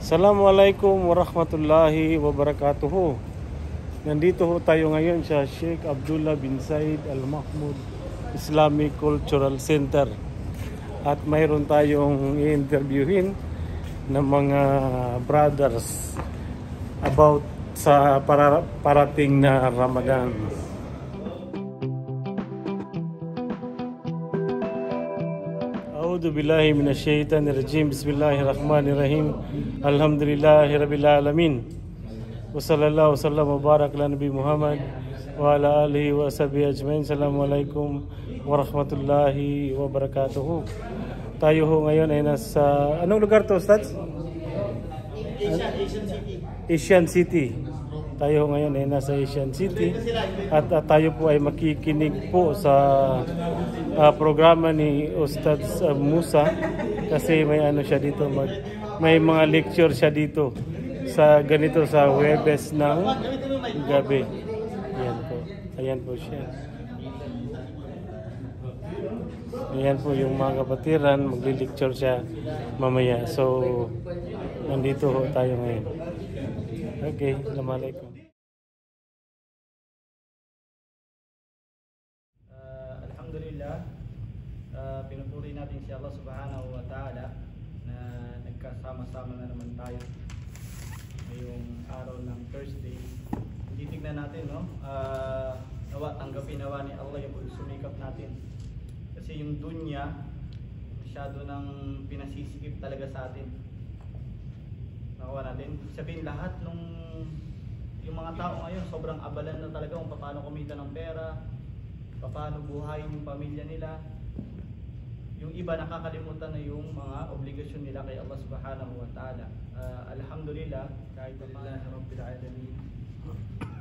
Assalamualaikum warahmatullahi wabarakatuh. Nandito ho tayo ngayon sa Sheikh Abdullah bin Said Al Mahmud Islamic Cultural Center. At mayroon tayong i-interviewin ng mga brothers about sa parating na Ramadan. A'udzu billahi minasyaitonir rajim. Bismillahirrahmanirrahim. Alhamdulillahi rabbil alamin. Wa sallallahu wasallam wa barak ala nabi Muhammad wa ala alihi wa sahbihi ajmain. Assalamualaikum warahmatullahi wabarakatuh. Tayo ho ngayon ay nasa anong lugar to, Ustaz? Asian City. Tayo ngayon ay nasa Asian City at tayo po ay makikinig po sa programa ni Ustaz Musa kasi may ano siya dito, may mga lecture siya dito sa ganito sa Huwebes ng gabi. Ayan po siya. Ayan po yung mga kapatiran, magli-lecture siya mamaya. So nandito ho tayo ngayon. Okay, assalamualaikum. Alhamdulillah, pinupuri natin si Allah subhanahu wa ta'ala na nagkasama-sama na naman tayo ngayong araw ng Thursday. Titignan natin, no? Nawa, tanggapin nawa ni Allah yung sumikap natin. Kasi yung dunya, masyado nang pinasisikip talaga sa atin. Nakuha natin. Sabihin lahat yung mga tao ngayon sobrang abalan na talaga kung paano kumita ng pera, paano buhayin yung pamilya nila. Yung iba nakakalimutan na yung mga obligasyon nila kay Allah subhanahu wa ta'ala. Alhamdulillah, kahit Alhamdulillah Rabbil Alamin.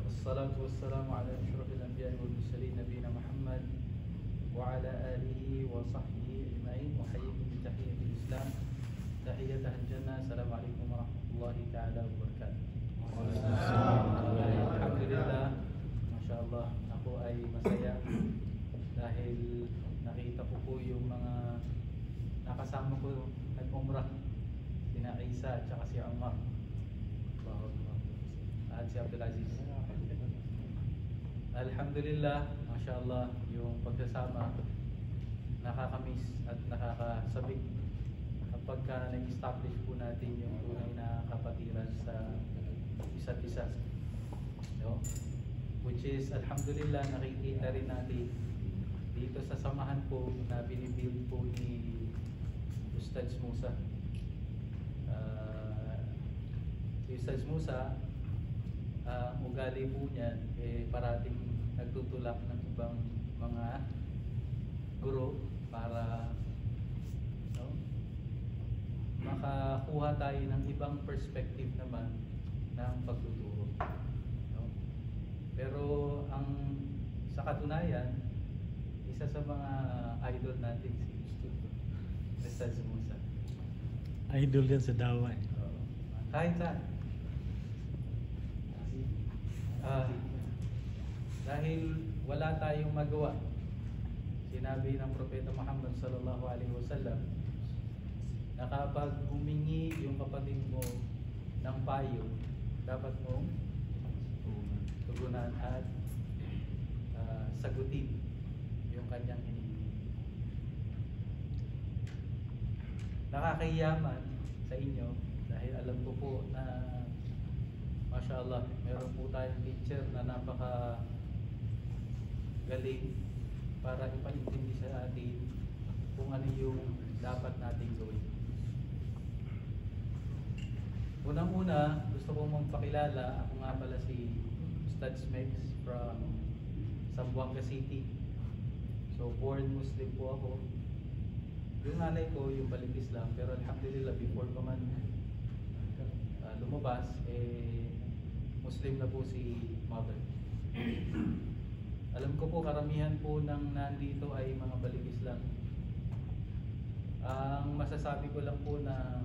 Wassalatu wassalamu ala ashrafil anbiya'i wal mursalin nabiyina Muhammad wa ala alihi wa sahbihi ajma'in wa hayyikum bi tahiyyatil Islam. Tahiyatan jannah. Assalamualaikum warahmatullahi ta'ala wabarakatuh. Alhamdulillah, masyaAllah, ako ay masaya dahil nakita ko po yung mga nakasama ko nag-umrah, sina Isa at saka si Ammar at si Abdulaziz. Alhamdulillah, masyaAllah, yung pagsasama nakakamiss at nakakasabik kapag nag-establish po natin yung tunay na kapatiran sa isa't isa, no? Which is, alhamdulillah, nakikita rin natin dito sa samahan po na binibuild po ni Ustaz Musa. Si Ustaz Musa, ugali po niyan, parating nagtutulak ng ibang mga guro para makakuha tayo ng ibang perspective naman ng pagtuturo, no? Pero sa katunayan, isa sa mga idol natin si Ustaz Musa. Idol yan sa dawa eh. Kahit saan. Dahil wala tayong magawa, sinabi ng Propeta Muhammad sallallahu alaihi wasallam na kapag humingi yung kapatid mo ng payo, dapat mong tugunan at sagutin yung kanyang hinihingi. Nakakahiyaman sa inyo dahil alam ko po na mashallah, meron po tayong teacher na napaka galing para ipaintindi sa atin kung ano yung dapat nating gawin. Unang-una, gusto kong magpakilala. Ako nga pala si Ustaz Mex from Zamboanga City. So, born Muslim po ako. Yung nanay ko, yung balik Islam, pero alhamdulillah, before pa man lumabas, Muslim na po si mother. Alam ko po, karamihan po ng nandito ay mga balik Islam. Ang masasabi ko lang po na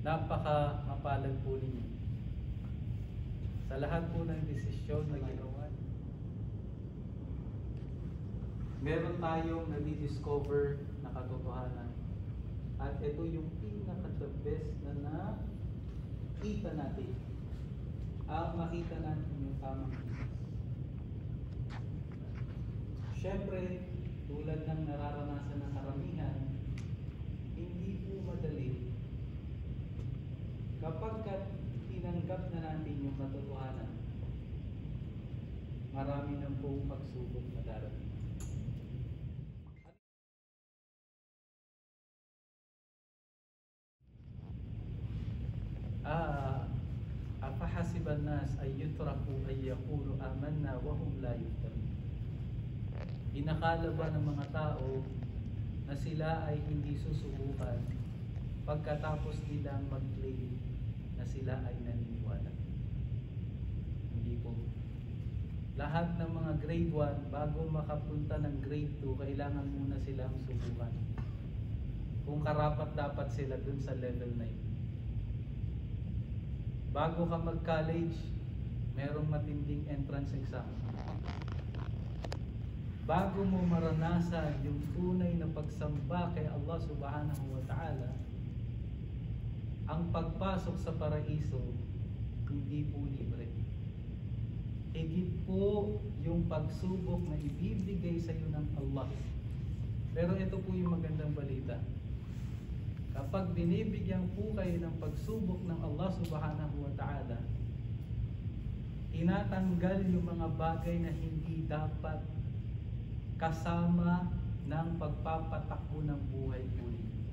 napaka-mapalad po ninyo sa lahat po ng desisyon na ginawa. Meron tayong nadi-discover na katotohanan At ito yung pinaka-the best na nakita natin. Ang makita natin yung tamang business. Siyempre, tulad ng nararanasan ng karamihan, hindi po madali kapag tinanggap na natin yung katotohanan. Marami na pong pagsubok na darating. Afahasiban nas ay yutraku ay yaqulu amanna wa hum la yuftanun. Inakala ba ng mga tao na sila ay hindi susubukan pagkatapos nilang mag-claim na sila ay naniniwala? Hindi po. Lahat ng mga grade 1 bago makapunta ng grade 2, kailangan muna silang subukan kung karapat dapat sila dun sa level na yun. Bago ka mag-college, merong matinding entrance exam. Bago mo maranasan yung tunay na pagsamba kay Allah subhanahu wa ta'ala, ang pagpasok sa paraiso, hindi po libre. Higit po yung pagsubok na ibibigay sa iyo ng Allah. Pero ito po yung magandang balita. Kapag binibigyan po kayo ng pagsubok ng Allah subhanahu wa ta'ala, tinatanggal yung mga bagay na hindi dapat kasama ng pagpapatakbo ng buhay po ninyo.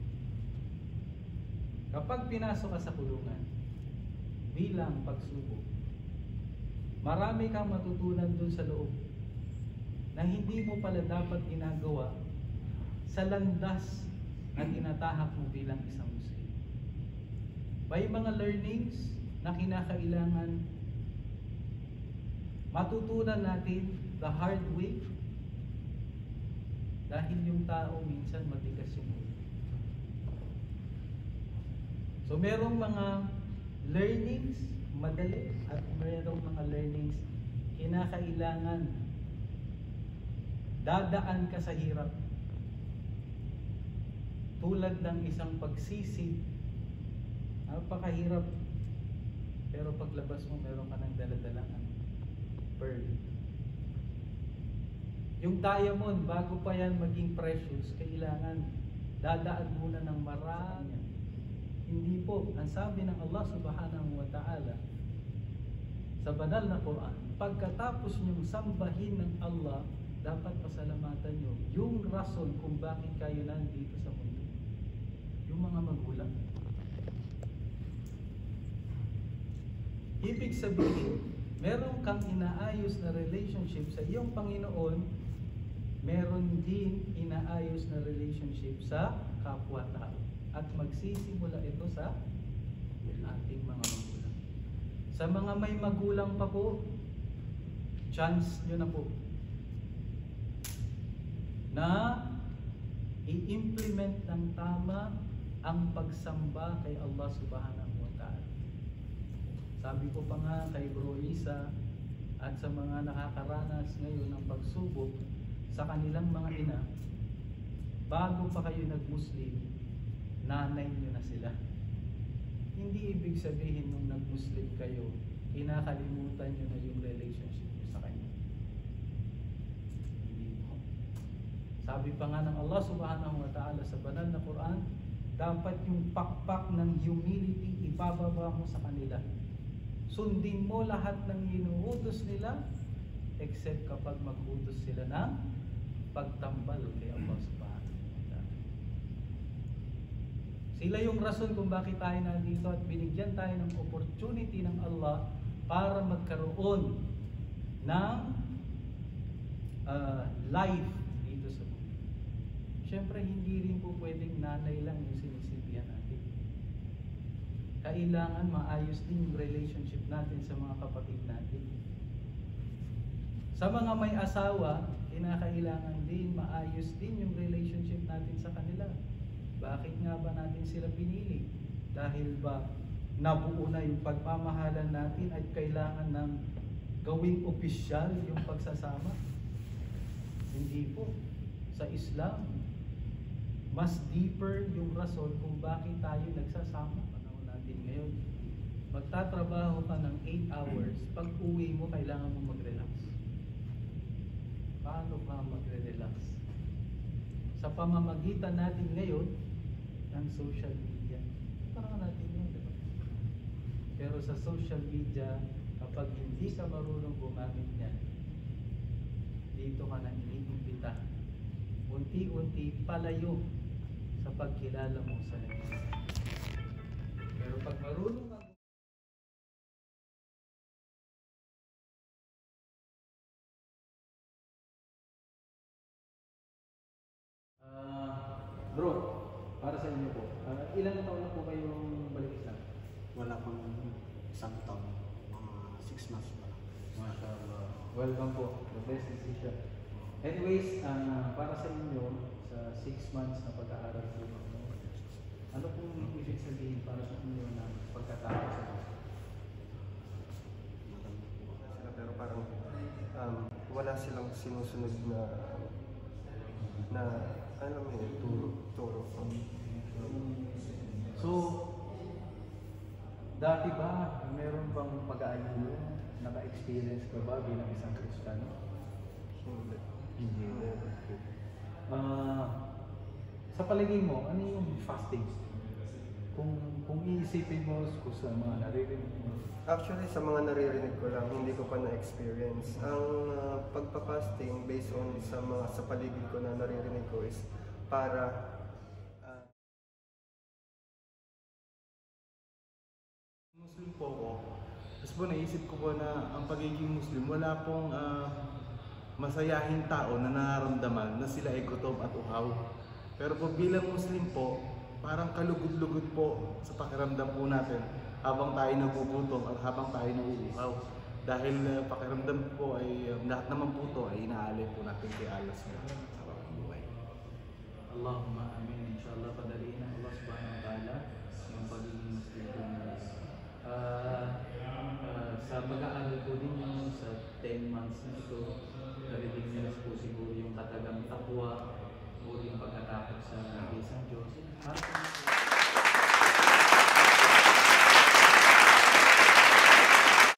Kapag pinasok ka sa kulungan bilang pagsubok, marami kang matutunan dun sa loob na hindi mo pala dapat ginagawa sa landas na tinatahak mo bilang isang Muslim. May mga learnings na kinakailangan matutunan natin the hard way, dahil yung tao minsan matigas yung ulo. So merong mga learnings madali at merong mga learnings kinakailangan dadaan ka sa hirap. Tulad ng isang pagsisid, napakahirap. Pero paglabas mo, meron ka ng daladalang pearl. Yung diamond, bago pa yan maging precious, kailangan dadaan muna ng marami. Hindi po. Ang sabi ng Allah subhanahu wa ta'ala sa banal na Quran, pagkatapos niyong sambahin ng Allah, dapat pasalamatan niyo yung rason kung bakit kayo nandito sa mundo. Yung mga magulang. Ibig sabihin, meron kang inaayos na relationship sa iyong Panginoon, meron din inaayos na relationship sa kapwa-tao. At magsisimula ito sa ating mga magulang. Sa mga may magulang pa po, chance nyo na po na i-implement ng tama ang pagsamba kay Allah subhanahu wa ta'ala. Sabi ko pa nga kay Bro Isa at sa mga nakakaranas ngayon ng pagsubok sa kanilang mga ina, bago pa kayo nag-Muslim, nanay nyo na sila. Hindi ibig sabihin nung nag-Muslim kayo, kinakalimutan nyo na yung relationship nyo sa kanya. Hindi po. Sabi pa nga ng Allah subhanahu wa ta'ala sa banal na Quran, dapat yung pakpak ng humility ibababa mo sa kanila. Sundin mo lahat ng inuutos nila except kapag mag-utos sila ng pagtambal kay Allah subhanahu wa ta'ala. Sila yung rason kung bakit tayo nandito at binigyan tayo ng opportunity ng Allah para magkaroon ng life dito sa mundo. Siyempre, hindi rin po pwedeng nanay lang yung sinisilbihan natin. Kailangan maayos din yung relationship natin sa mga kapatid natin. Sa mga may asawa, kinakailangan din maayos din yung relationship natin sa kanila. Bakit nga ba natin sila pinili? Dahil ba nabuo na yung pagmamahalan natin at kailangan ng gawing opisyal yung pagsasama? Hindi po. Sa Islam, mas deeper yung rason kung bakit tayo nagsasama panahon natin ngayon. Magtatrabaho ka ng 8 hours, pag uwi mo kailangan mo mag-relax. Paano ka magre-relax? Sa pamamagitan natin ngayon ng social media. Parang natin yun, diba? Pero sa social media, kapag hindi ka marunong gumamit niyan, dito ka na iniimbita. Unti-unti palayo sa pagkilala mo sa Diyos. Pero pag marunong ka bro, para sa inyo po, ilang taon na po kayong balik Islam? Wala pang isang taon, mga 6 months pa lang. MashaAllah. Welcome po. The best decision. Anyways, para sa inyo, sa 6 months na pag-aaral po, ano pong ibig sabihin para sa inyo na pagkatapos sa Diyos? Pero parang wala silang sinusunod na alam mo yun, turo. So, dati ba, meron bang pag-aaral? Naka-experience ka ba bilang isang Kristiyano? Hindi. Sa palagay mo, ano yung fasting? Kung iisipin mo kung sa mga naririnig mo. Actually, sa mga naririnig ko lang, hindi ko pa na-experience. Ang pagpa-fasting based on sa paligid ko na naririnig ko is para Muslim po ako. Tapos po naisip ko po na ang pagiging Muslim, wala pong masayahing tao na nararamdaman na sila ay gutom at uhaw. Pero po bilang Muslim po, parang kalugod-lugod po sa pakiramdam po natin habang tayo nagugutom at habang tayo nauuhaw. Dahil pakiramdam po ay lahat naman po ito ay inaalay po natin kay Allah subhanahu wa ta'ala sa buhay. Allahumma amin. Inshallah, padaliin ng Allah subhanahu wa ta'ala yung pagiging Muslim po natin. Sa pag-aaral po din yung sa 10 months na ito, narinig niyo po siguro yung katagang takwa